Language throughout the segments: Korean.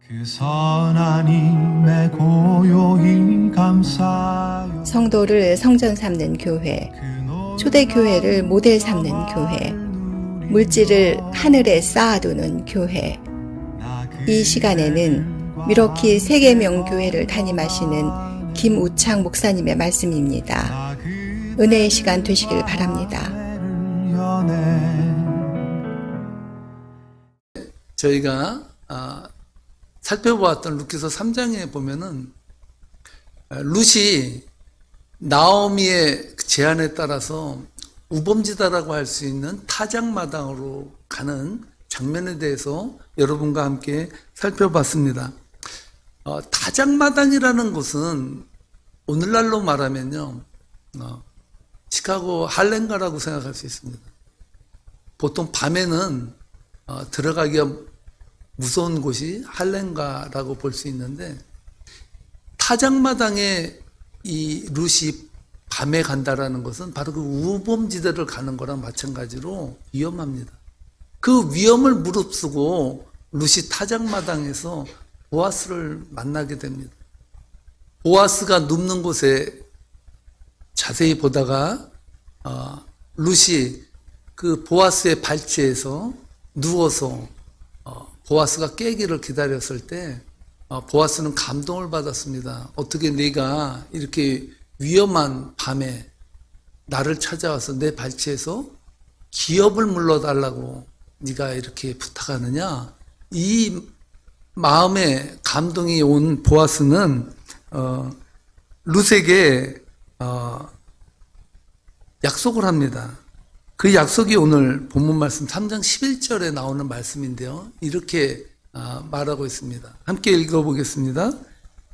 그 선한 힘에 고요히 감사요. 성도를 성전 삼는 교회, 초대 교회를 모델 삼는 교회, 물질을 하늘에 쌓아두는 교회. 이 시간에는 미러키 세계명 교회를 담임하시는 김우창 목사님의 말씀입니다. 은혜의 시간 되시길 바랍니다. 저희가 살펴보았던 룻기서 3장에 보면은 룻이 나오미의 제안에 따라서 우범지다라고 할 수 있는 타작마당으로 가는 장면에 대해서 여러분과 함께 살펴봤습니다. 타작마당이라는 것은 오늘날로 말하면요, 시카고 할렘가라고 생각할 수 있습니다. 보통 밤에는 들어가기가 무서운 곳이 할렘가라고 볼 수 있는데, 타작마당에 이 룻이 밤에 간다라는 것은 바로 그 우범지대를 가는 거랑 마찬가지로 위험합니다. 그 위험을 무릅쓰고 룻이 타작마당에서 보아스를 만나게 됩니다. 보아스가 눕는 곳에 자세히 보다가 룻이 그 보아스의 발치에서 누워서 보아스가 깨기를 기다렸을 때 보아스는 감동을 받았습니다. 어떻게 네가 이렇게 위험한 밤에 나를 찾아와서 내 발치에서 기업을 물러달라고 네가 이렇게 부탁하느냐. 이 마음에 감동이 온 보아스는 룻에게 약속을 합니다. 그 약속이 오늘 본문 말씀 3장 11절에 나오는 말씀인데요. 이렇게 말하고 있습니다. 함께 읽어보겠습니다.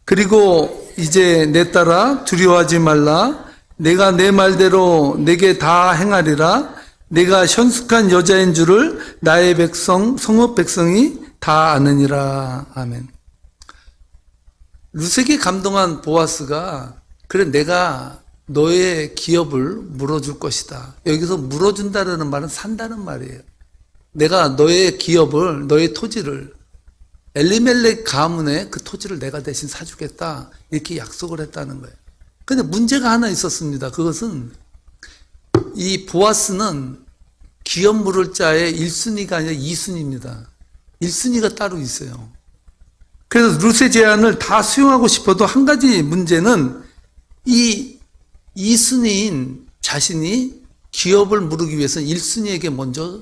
그리고 이제 내 딸아 두려워하지 말라. 내가 내 말대로 내게 다 행하리라. 내가 현숙한 여자인 줄을 나의 백성 성읍 백성이 다 아느니라. 아멘. 룻에게 감동한 보아스가 그래 내가 너의 기업을 물어줄 것이다. 여기서 물어준다는 말은 산다는 말이에요. 내가 너의 기업을, 너의 토지를, 엘리멜렉 가문의 그 토지를 내가 대신 사주겠다. 이렇게 약속을 했다는 거예요. 근데 문제가 하나 있었습니다. 그것은 이 보아스는 기업 물을 자의 1순위가 아니라 2순위입니다. 1순위가 따로 있어요. 그래서 룻의 제안을 다 수용하고 싶어도 한 가지 문제는 이 2순위인 자신이 기업을 물기 위해서는 1순위에게 먼저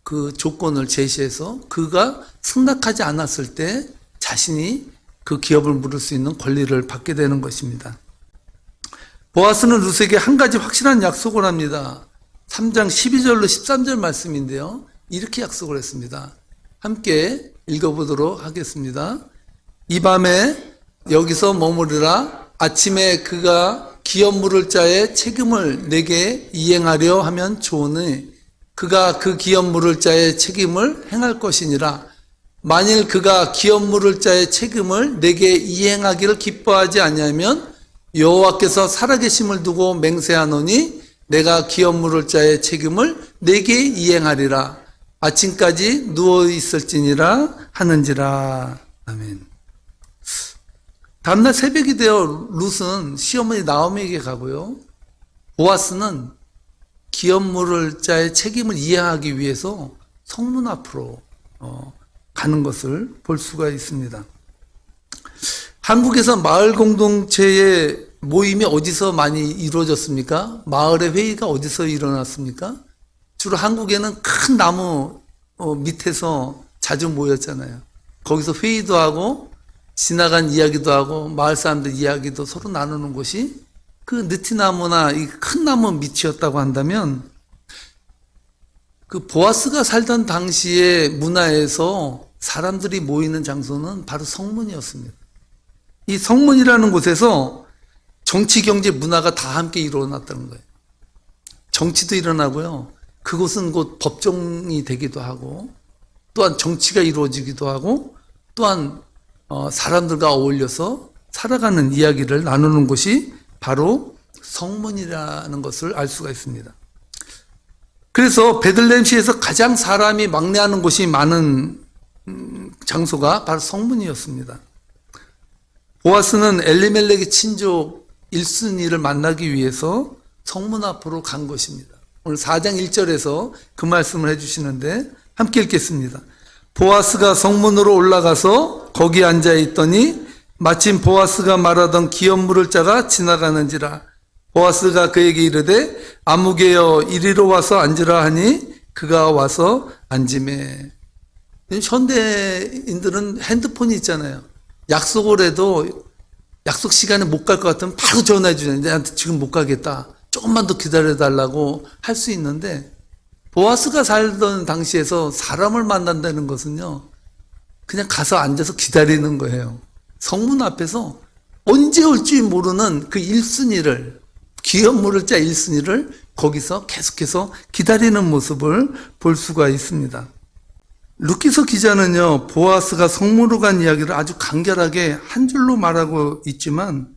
그 조건을 제시해서 그가 승낙하지 않았을 때 자신이 그 기업을 물을 수 있는 권리를 받게 되는 것입니다. 보아스는 룻에게 한 가지 확실한 약속을 합니다. 3장 12절로 13절 말씀인데요. 이렇게 약속을 했습니다. 함께 읽어보도록 하겠습니다. 이 밤에 여기서 머무르라. 아침에 그가 기업 물을 자의 책임을 내게 이행하려 하면 좋으니 그가 그 기업 물을 자의 책임을 행할 것이니라. 만일 그가 기업 물을 자의 책임을 내게 이행하기를 기뻐하지 아니하면 여호와께서 살아계심을 두고 맹세하노니 내가 기업 물을 자의 책임을 내게 이행하리라. 아침까지 누워 있을지니라 하는지라. 아멘. 다음날 새벽이 되어 룻은 시어머니 나오미에게 가고요. 보아스는 기업 물을 자의 책임을 이해하기 위해서 성문 앞으로 가는 것을 볼 수가 있습니다. 한국에서 마을 공동체의 모임이 어디서 많이 이루어졌습니까? 마을의 회의가 어디서 일어났습니까? 주로 한국에는 큰 나무 밑에서 자주 모였잖아요. 거기서 회의도 하고 지나간 이야기도 하고 마을 사람들 이야기도 서로 나누는 곳이 그 느티나무나 이 큰 나무 밑이었다고 한다면 그 보아스가 살던 당시의 문화에서 사람들이 모이는 장소는 바로 성문이었습니다. 이 성문이라는 곳에서 정치, 경제, 문화가 다 함께 일어났다는 거예요. 정치도 일어나고요. 그곳은 곧 법정이 되기도 하고 또한 정치가 이루어지기도 하고 또한 사람들과 어울려서 살아가는 이야기를 나누는 곳이 바로 성문이라는 것을 알 수가 있습니다. 그래서 베들레헴시에서 가장 사람이 막내하는 곳이 많은 장소가 바로 성문이었습니다. 보아스는 엘리멜렉의 친족 1순위를 만나기 위해서 성문 앞으로 간 것입니다. 오늘 4장 1절에서 그 말씀을 해주시는데 함께 읽겠습니다. 보아스가 성문으로 올라가서 거기 앉아 있더니 마침 보아스가 말하던 기업 물을 자가 지나가는지라. 보아스가 그에게 이르되 아무개여 이리로 와서 앉으라 하니 그가 와서 앉으매. 현대인들은 핸드폰이 있잖아요. 약속을 해도 약속 시간에 못 갈 것 같으면 바로 전화해 주잖아요. 나한테 지금 못 가겠다. 조금만 더 기다려달라고 할 수 있는데, 보아스가 살던 당시에서 사람을 만난다는 것은요, 그냥 가서 앉아서 기다리는 거예요. 성문 앞에서 언제 올지 모르는 그 1순위를, 기업 물을 자 1순위를 거기서 계속해서 기다리는 모습을 볼 수가 있습니다. 루키서 기자는요, 보아스가 성문으로 간 이야기를 아주 간결하게 한 줄로 말하고 있지만,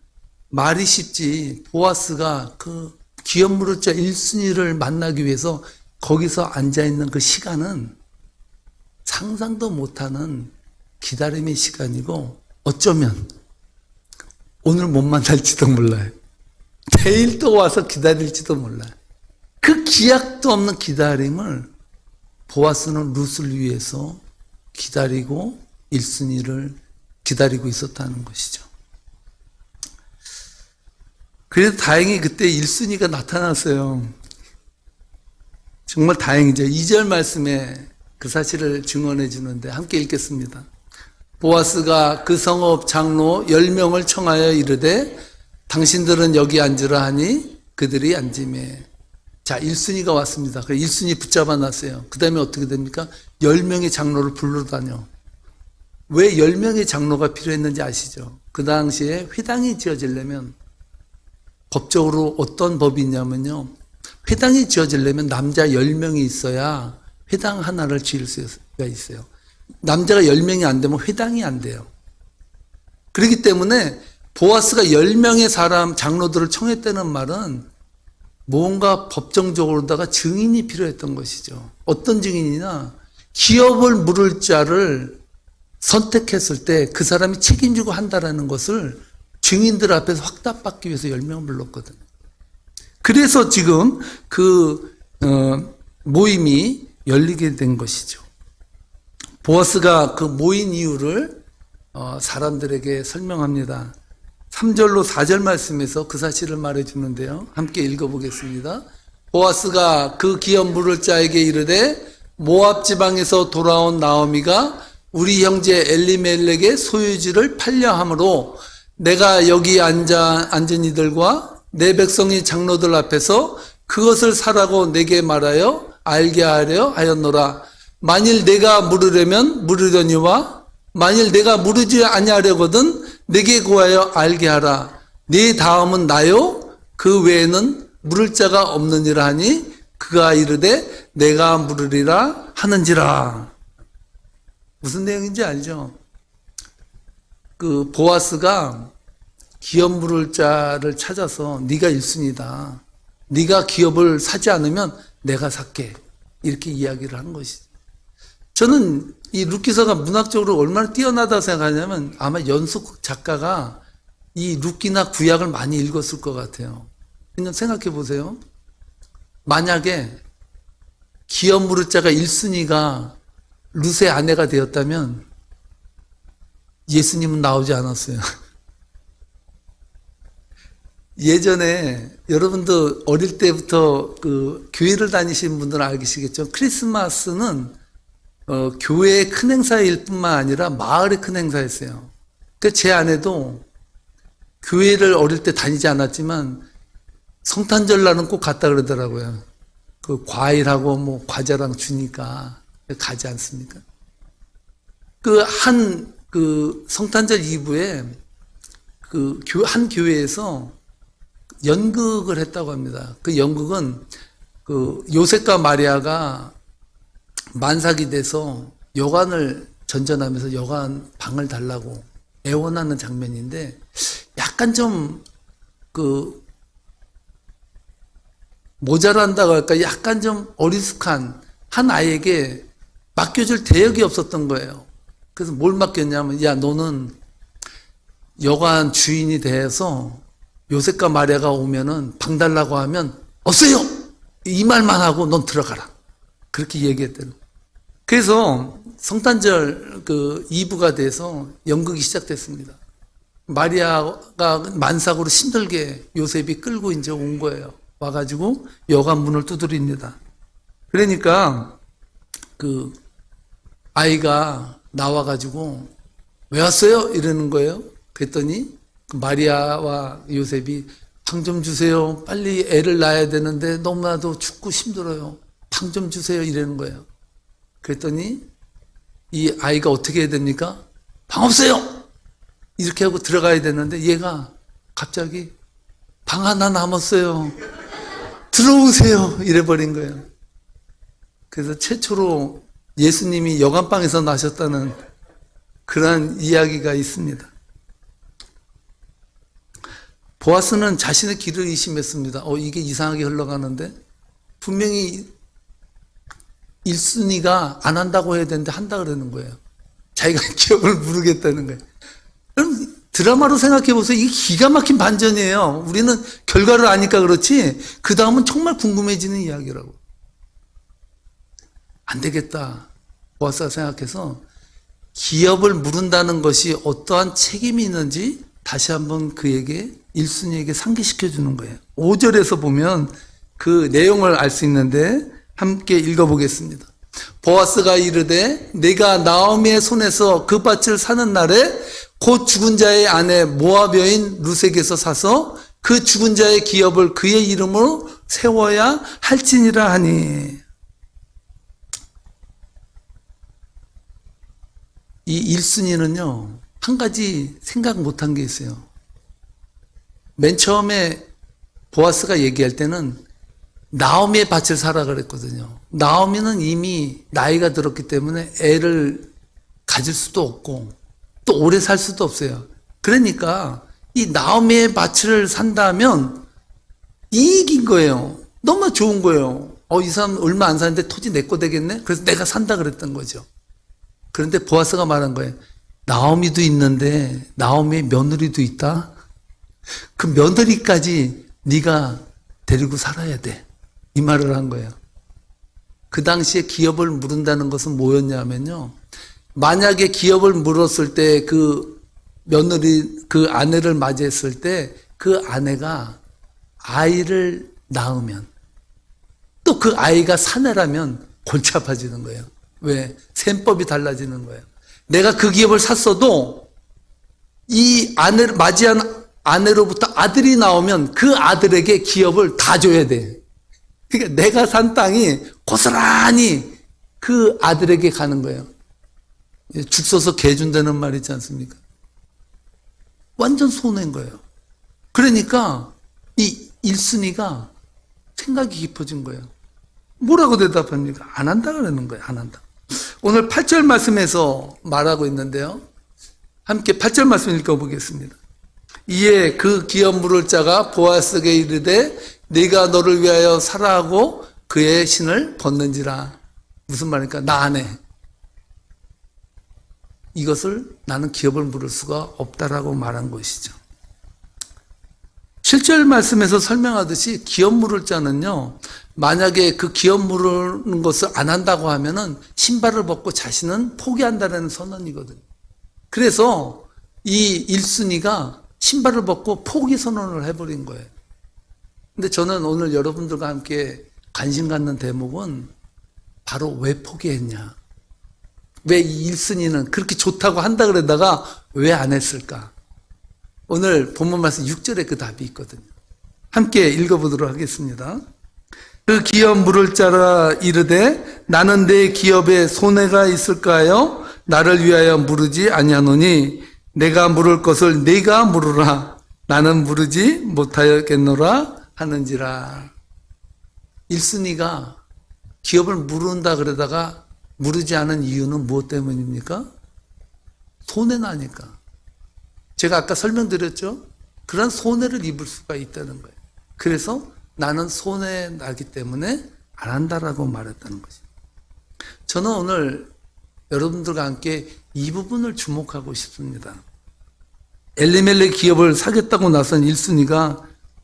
말이 쉽지, 보아스가 그 기업 물을 자 1순위를 만나기 위해서 거기서 앉아있는 그 시간은 상상도 못하는 기다림의 시간이고, 어쩌면 오늘 못 만날지도 몰라요. 내일 또 와서 기다릴지도 몰라요. 그 기약도 없는 기다림을 보아스는 룻을 위해서 기다리고 1순위를 기다리고 있었다는 것이죠. 그래도 다행히 그때 1순위가 나타났어요. 정말 다행이죠. 2절 말씀에 그 사실을 증언해 주는데 함께 읽겠습니다. 보아스가 그 성읍 장로 10명을 청하여 이르되 당신들은 여기 앉으라 하니 그들이 앉으매. 자, 1순위가 왔습니다. 그 1순위 붙잡아 놨어요. 그 다음에 어떻게 됩니까? 10명의 장로를 불러다녀. 왜 10명의 장로가 필요했는지 아시죠? 그 당시에 회당이 지어지려면 법적으로 어떤 법이 있냐면요. 회당이 지어지려면 남자 10명이 있어야 회당 하나를 지을 수가 있어요. 남자가 10명이 안 되면 회당이 안 돼요. 그렇기 때문에 보아스가 10명의 사람, 장로들을 청했다는 말은 뭔가 법정적으로다가 증인이 필요했던 것이죠. 어떤 증인이나 기업을 물을 자를 선택했을 때 그 사람이 책임지고 한다라는 것을 증인들 앞에서 확답받기 위해서 10명을 불렀거든요. 그래서 지금 그 모임이 열리게 된 것이죠. 보아스가 그 모인 이유를 사람들에게 설명합니다. 3절로 4절 말씀에서 그 사실을 말해주는데요. 함께 읽어보겠습니다. 보아스가 그 기업 물을 자에게 이르되 모압 지방에서 돌아온 나오미가 우리 형제 엘리멜렉의 소유지를 팔려 함으로 내가 여기 앉은 이들과 내 백성의 장로들 앞에서 그것을 사라고 내게 말하여 알게 하려 하였노라. 만일 내가 물으려면 물으려니와 만일 내가 물으지 아니하려거든 내게 구하여 알게 하라. 네 다음은 나요? 그 외에는 물을 자가 없느니라 하니 그가 이르되 내가 물으리라 하는지라. 무슨 내용인지 알죠? 그 보아스가 기업 물을 자를 찾아서 네가 1순위다. 네가 기업을 사지 않으면 내가 살게. 이렇게 이야기를 한 것이죠. 저는 이 룻기서가 문학적으로 얼마나 뛰어나다고 생각하냐면 아마 연속 작가가 이 룻기나 구약을 많이 읽었을 것 같아요. 그냥 생각해 보세요. 만약에 기업 물을 자가 1순위가 룻의 아내가 되었다면 예수님은 나오지 않았어요. 예전에 여러분도 어릴 때부터 그 교회를 다니신 분들은 알겠시겠죠. 크리스마스는 교회의 큰 행사일 뿐만 아니라 마을의 큰 행사였어요. 그러니까 제 아내도 교회를 어릴 때 다니지 않았지만 성탄절날은 꼭 갔다 그러더라고요. 그 과일하고 뭐 과자랑 주니까 가지 않습니까? 그 성탄절 이브에 한 교회에서 연극을 했다고 합니다. 그 연극은 그 요셉과 마리아가 만삭이 돼서 여관을 전전하면서 여관 방을 달라고 애원하는 장면인데 약간 좀 그 모자란다고 할까 약간 좀 어리숙한 한 아이에게 맡겨줄 대역이 없었던 거예요. 그래서 뭘 맡겼냐면, 야, 너는 여관 주인이 돼서 요셉과 마리아가 오면은 방 달라고 하면 없어요! 이 말만 하고 넌 들어가라. 그렇게 얘기했대요. 그래서 성탄절 그 2부가 돼서 연극이 시작됐습니다. 마리아가 만삭으로 힘들게 요셉이 끌고 이제 온 거예요. 와가지고 여관 문을 두드립니다. 그러니까 그 아이가 나와가지고 왜 왔어요? 이러는 거예요. 그랬더니 그 마리아와 요셉이 방 좀 주세요. 빨리 애를 낳아야 되는데 너무나도 죽고 힘들어요. 방 좀 주세요. 이러는 거예요. 그랬더니 이 아이가 어떻게 해야 됩니까? 방 없어요! 이렇게 하고 들어가야 되는데 얘가 갑자기 방 하나 남았어요. 들어오세요. 이래버린 거예요. 그래서 최초로 예수님이 여관방에서 나셨다는 그러한 이야기가 있습니다. 보아스는 자신의 길을 의심했습니다. 이게 이상하게 흘러가는데 분명히 1순위가 안 한다고 해야 되는데 한다 그러는 거예요. 자기가 기업을 무르겠다는 거예요. 그럼 드라마로 생각해 보세요. 이게 기가 막힌 반전이에요. 우리는 결과를 아니까 그렇지 그 다음은 정말 궁금해지는 이야기라고. 안 되겠다. 보아스가 생각해서 기업을 무른다는 것이 어떠한 책임이 있는지 다시 한번 그에게 1순위에게 상기시켜 주는 거예요. 5절에서 보면 그 내용을 알 수 있는데 함께 읽어보겠습니다. 보아스가 이르되 내가 나오미의 손에서 그 밭을 사는 날에 곧 죽은 자의 아내 모압 여인 루색에서 사서 그 죽은 자의 기업을 그의 이름으로 세워야 할지니라 하니. 이 1순위는요 한 가지 생각 못한 게 있어요. 맨 처음에 보아스가 얘기할 때는 나오미의 밭을 사라 그랬거든요. 나오미는 이미 나이가 들었기 때문에 애를 가질 수도 없고 또 오래 살 수도 없어요. 그러니까 이 나오미의 밭을 산다면 이익인 거예요. 너무 좋은 거예요. 이 사람 얼마 안 사는데 토지 내 거 되겠네? 그래서 내가 산다 그랬던 거죠. 그런데 보아스가 말한 거예요. 나오미도 있는데 나오미의 며느리도 있다. 그 며느리까지 네가 데리고 살아야 돼. 이 말을 한 거예요. 그 당시에 기업을 물은다는 것은 뭐였냐면요. 만약에 기업을 물었을 때 그 며느리, 그 아내를 맞이했을 때 그 아내가 아이를 낳으면 또 그 아이가 사내라면 골치 아파지는 거예요. 왜? 셈법이 달라지는 거예요. 내가 그 기업을 샀어도 이 아내를 맞이한 아내로부터 아들이 나오면 그 아들에게 기업을 다 줘야 돼. 그러니까 내가 산 땅이 고스란히 그 아들에게 가는 거예요. 죽 써서 개 준다는 말 있지 않습니까? 완전 손해인 거예요. 그러니까 이 1순위가 생각이 깊어진 거예요. 뭐라고 대답합니까? 안 한다 그러는 거예요. 안 한다. 오늘 8절 말씀에서 말하고 있는데요. 함께 8절 말씀 읽어보겠습니다. 이에 그 기업 물을 자가 보아스에게 이르되 네가 너를 위하여 살아하고 그의 신을 벗는지라. 무슨 말입니까? 나 안 해. 이것을 나는 기업을 물을 수가 없다라고 말한 것이죠. 7절 말씀에서 설명하듯이 기업 물을 자는요, 만약에 그 기업 물는 것을 안 한다고 하면은 신발을 벗고 자신은 포기한다는 선언이거든요. 그래서 이 1순위가 신발을 벗고 포기 선언을 해버린 거예요. 근데 저는 오늘 여러분들과 함께 관심 갖는 대목은 바로 왜 포기했냐. 왜 이 1순위는 그렇게 좋다고 한다 그러다가 왜 안 했을까? 오늘 본문 말씀 6절에 그 답이 있거든요. 함께 읽어보도록 하겠습니다. 그 기업 물을 자라 이르되 나는 내 기업에 손해가 있을까요? 나를 위하여 물으지 아니하노니 내가 물을 것을 네가 물으라. 나는 물으지 못하였겠노라 하는지라. 1순위가 기업을 물은다 그러다가 물으지 않은 이유는 무엇 때문입니까? 손해나니까. 제가 아까 설명드렸죠? 그런 손해를 입을 수가 있다는 거예요. 그래서 나는 손해나기 때문에 안 한다라고 말했다는 거죠. 저는 오늘 여러분들과 함께 이 부분을 주목하고 싶습니다. 엘리멜렉 기업을 사겠다고 나선 1순위가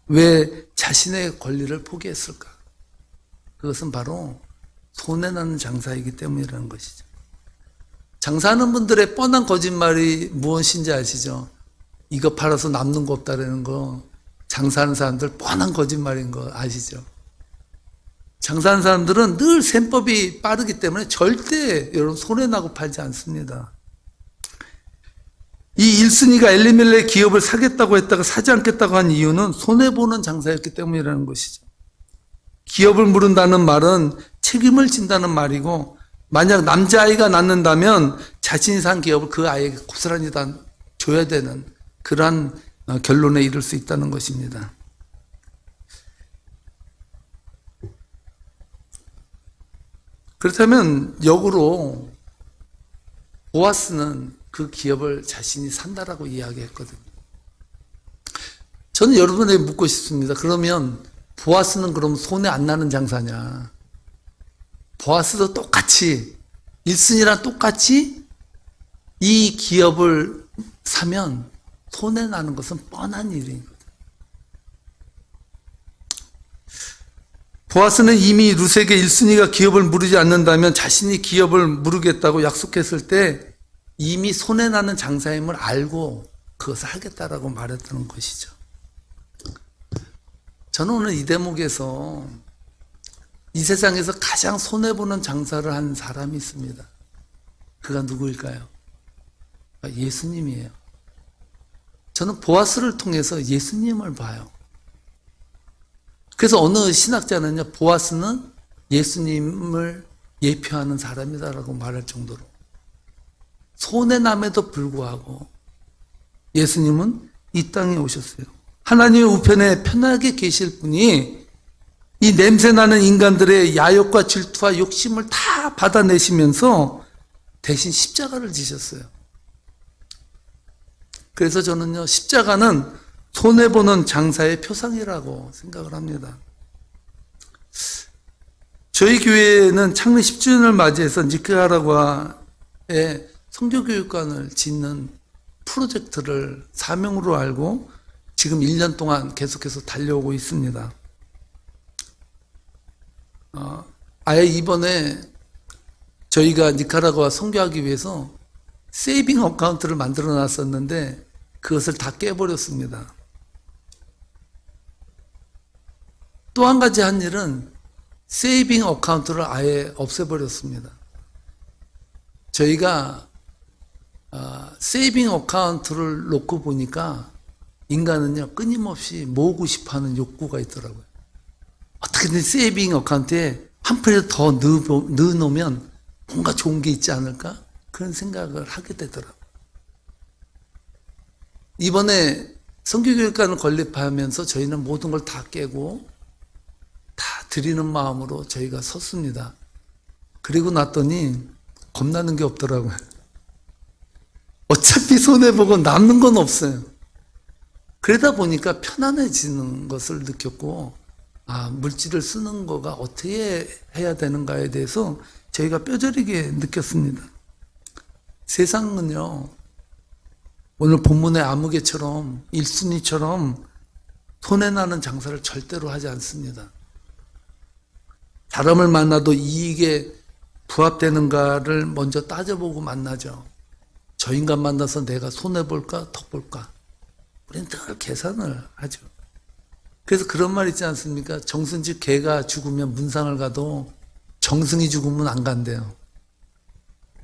왜 자신의 권리를 포기했을까? 그것은 바로 손해나는 장사이기 때문이라는 것이죠. 장사하는 분들의 뻔한 거짓말이 무엇인지 아시죠? 이거 팔아서 남는 거 없다라는 거, 장사하는 사람들 뻔한 거짓말인 거 아시죠? 장사하는 사람들은 늘 셈법이 빠르기 때문에 절대 여러분 손해나고 팔지 않습니다. 이 1순위가 엘리멜렉 기업을 사겠다고 했다가 사지 않겠다고 한 이유는 손해보는 장사였기 때문이라는 것이죠. 기업을 물은다는 말은 책임을 진다는 말이고, 만약 남자아이가 낳는다면 자신이 산 기업을 그 아이에게 고스란히 다 줘야 되는 그러한 결론에 이를 수 있다는 것입니다. 그렇다면 역으로 보아스는 그 기업을 자신이 산다라고 이야기했거든요. 저는 여러분에게 묻고 싶습니다. 그러면 보아스는 그럼 손해 안 나는 장사냐? 보아스도 똑같이 1순위랑 똑같이 이 기업을 사면 손해 나는 것은 뻔한 일이거든요. 보아스는 이미 룻에게 1순위가 기업을 물으지 않는다면 자신이 기업을 물으겠다고 약속했을 때 이미 손해나는 장사임을 알고 그것을 하겠다라고 말했다는 것이죠. 저는 오늘 이 대목에서 이 세상에서 가장 손해보는 장사를 한 사람이 있습니다. 그가 누구일까요? 예수님이에요. 저는 보아스를 통해서 예수님을 봐요. 그래서 어느 신학자는요, 보아스는 예수님을 예표하는 사람이다라고 말할 정도로 손해남에도 불구하고 예수님은 이 땅에 오셨어요. 하나님의 우편에 편하게 계실 분이 이 냄새나는 인간들의 야욕과 질투와 욕심을 다 받아내시면서 대신 십자가를 지셨어요. 그래서 저는요, 십자가는 손해보는 장사의 표상이라고 생각을 합니다. 저희 교회는 창립 10주년을 맞이해서 니카라과의 선교교육관을 짓는 프로젝트를 사명으로 알고 지금 1년 동안 계속해서 달려오고 있습니다. 아예 이번에 저희가 니카라과 선교하기 위해서 세이빙 어카운트를 만들어 놨었는데 그것을 다 깨버렸습니다. 또 한 가지 한 일은 세이빙 어카운트를 아예 없애버렸습니다. 저희가 세이빙 어카운트를 놓고 보니까 인간은요, 끊임없이 모으고 싶어하는 욕구가 있더라고요. 어떻게든 세이빙 어카운트에 한 푼이라도 더 넣어놓으면 뭔가 좋은 게 있지 않을까? 그런 생각을 하게 되더라고요. 이번에 선교교육관을 건립하면서 저희는 모든 걸 다 깨고 다 드리는 마음으로 저희가 섰습니다. 그리고 났더니 겁나는 게 없더라고요. 어차피 손해보고 남는 건 없어요. 그러다 보니까 편안해지는 것을 느꼈고, 물질을 쓰는 거가 어떻게 해야 되는가에 대해서 저희가 뼈저리게 느꼈습니다. 세상은요, 오늘 본문의 아무개처럼 1순위처럼 손해나는 장사를 절대로 하지 않습니다. 사람을 만나도 이익에 부합되는가를 먼저 따져보고 만나죠. 저 인간 만나서 내가 손해볼까 덕볼까, 우리는 늘 계산을 하죠. 그래서 그런 말 있지 않습니까? 정승집 개가 죽으면 문상을 가도 정승이 죽으면 안 간대요.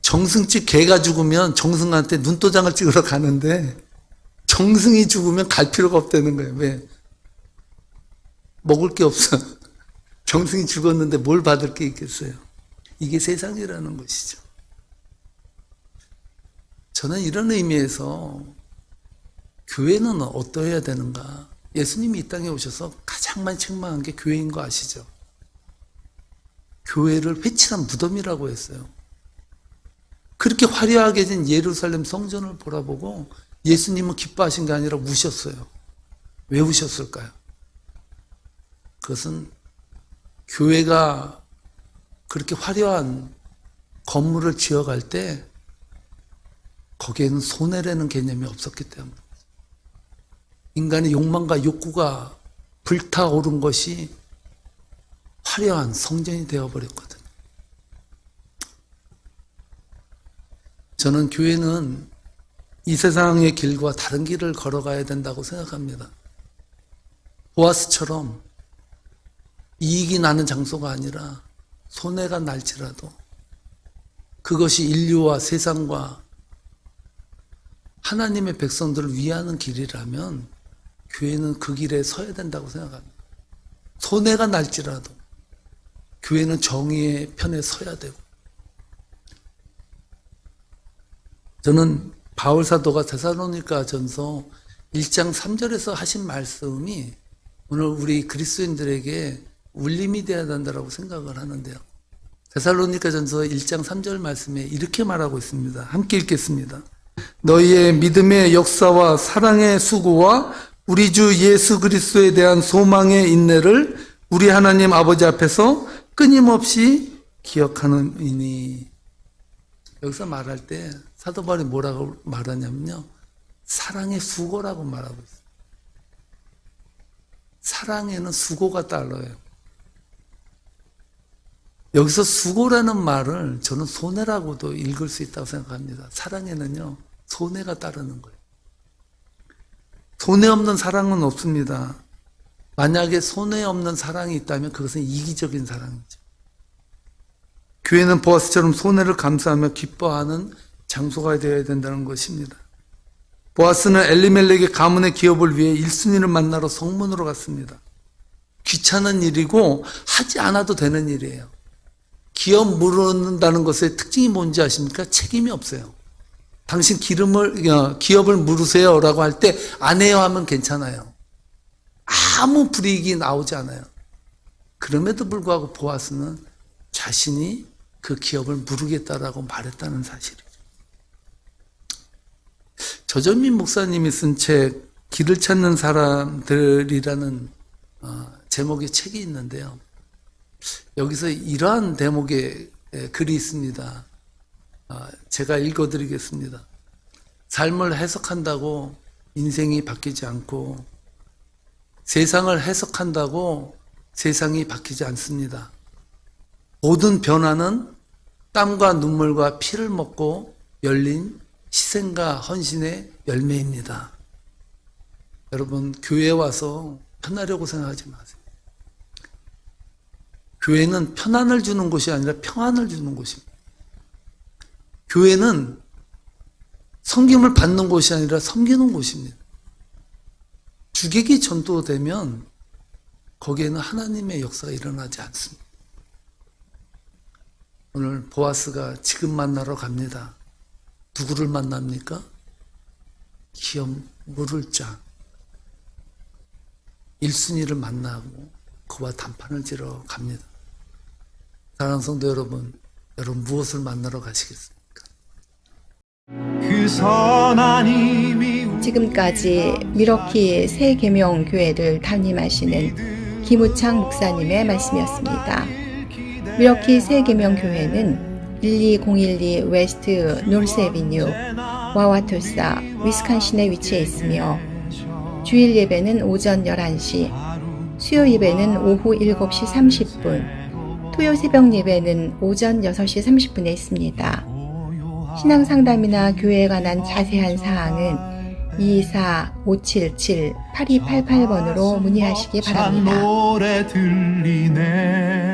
정승집 개가 죽으면 정승한테 눈도장을 찍으러 가는데 정승이 죽으면 갈 필요가 없다는 거예요. 왜? 먹을 게 없어. 정승이 죽었는데 뭘 받을 게 있겠어요? 이게 세상이라는 것이죠. 저는 이런 의미에서 교회는 어떠해야 되는가? 예수님이 이 땅에 오셔서 가장 많이 책망한 게 교회인 거 아시죠? 교회를 회칠한 무덤이라고 했어요. 그렇게 화려하게 진 예루살렘 성전을 보라보고 예수님은 기뻐하신 게 아니라 우셨어요. 왜 우셨을까요? 그것은 교회가 그렇게 화려한 건물을 지어갈 때 거기에는 손해라는 개념이 없었기 때문에 인간의 욕망과 욕구가 불타오른 것이 화려한 성전이 되어버렸거든요. 저는 교회는 이 세상의 길과 다른 길을 걸어가야 된다고 생각합니다. 보아스처럼 이익이 나는 장소가 아니라 손해가 날지라도 그것이 인류와 세상과 하나님의 백성들을 위하는 길이라면 교회는 그 길에 서야 된다고 생각합니다. 손해가 날지라도 교회는 정의의 편에 서야 되고, 저는 바울 사도가 데살로니가 전서 1장 3절에서 하신 말씀이 오늘 우리 그리스도인들에게 울림이 되어야 된다고 생각을 하는데요. 데살로니가 전서 1장 3절 말씀에 이렇게 말하고 있습니다. 함께 읽겠습니다. 너희의 믿음의 역사와 사랑의 수고와 우리 주 예수 그리스도에 대한 소망의 인내를 우리 하나님 아버지 앞에서 끊임없이 기억하느니. 여기서 말할 때 사도 바울이 뭐라고 말하냐면요, 사랑의 수고라고 말하고 있어요. 사랑에는 수고가 따라요. 여기서 수고라는 말을 저는 손해라고도 읽을 수 있다고 생각합니다. 사랑에는요, 손해가 따르는 거예요. 손해 없는 사랑은 없습니다. 만약에 손해 없는 사랑이 있다면 그것은 이기적인 사랑이죠. 교회는 보아스처럼 손해를 감수하며 기뻐하는 장소가 되어야 된다는 것입니다. 보아스는 엘리멜렉의 가문의 기업을 위해 1순위를 만나러 성문으로 갔습니다. 귀찮은 일이고 하지 않아도 되는 일이에요. 기업 물는다는 것의 특징이 뭔지 아십니까? 책임이 없어요. 당신 기업을 물으세요 라고 할 때 안 해요 하면 괜찮아요. 아무 불이익이 나오지 않아요. 그럼에도 불구하고 보아스는 자신이 그 기업을 물으겠다라고 말했다는 사실이죠. 저전민 목사님이 쓴 책 길을 찾는 사람들이라는 제목의 책이 있는데요. 여기서 이러한 대목의 글이 있습니다. 제가 읽어드리겠습니다. 삶을 해석한다고 인생이 바뀌지 않고 세상을 해석한다고 세상이 바뀌지 않습니다. 모든 변화는 땀과 눈물과 피를 먹고 열린 희생과 헌신의 열매입니다. 여러분, 교회에 와서 편하려고 생각하지 마세요. 교회는 편안을 주는 곳이 아니라 평안을 주는 곳입니다. 교회는 섬김을 받는 곳이 아니라 섬기는 곳입니다. 주객이 전도되면 거기에는 하나님의 역사가 일어나지 않습니다. 오늘 보아스가 지금 만나러 갑니다. 누구를 만납니까? 기업 물을 자 1순위를 만나고 그와談판을 지러 갑니다. 사랑하는 성도 여러분, 여러분 무엇을 만나러 가시겠습니까? 그 선한 힘이 지금까지 미러키 새계명 교회를 담임하시는 김우창 목사님의 말씀이었습니다. 미러키 새계명 교회는 12012 웨스트 노스 애비뉴 와와토사 위스콘신에 위치해 있으며 주일 예배는 오전 11시, 수요 예배는 오후 7시 30분, 토요 새벽 예배는 오전 6시 30분에 있습니다. 신앙 상담이나 교회에 관한 자세한 사항은 224-577-8288번으로 문의하시기 바랍니다. 노래 들리네.